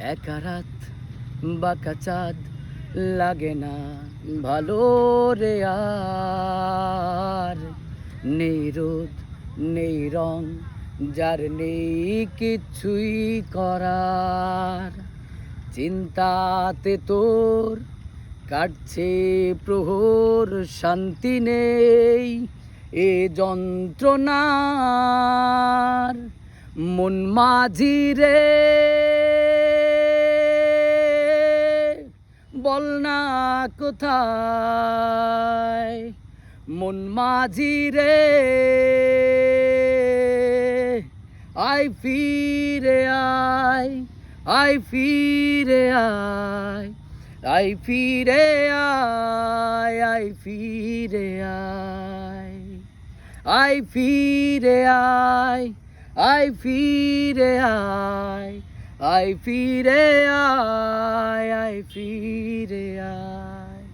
একা রাত বাঁকা চাঁদ লাগে না ভালো রে আর, নেই রোদ নেই রং যার নেই কিছুই করার, চিন্তাতে তোর কাটছে প্রহর, শান্তি নেই এ যন্ত্রণার। মন মাঝি রে বল না কোথায়, মন মাঝি রে আয় ফিরে আয়, আয় ফিরে আয়, আয় ফিরে আয়, আয় ফিরে আয়, আয় ফিরে আয়, আয় ফিরে আয়, আয় ফিরে আয়, আয় ফিরে আয়।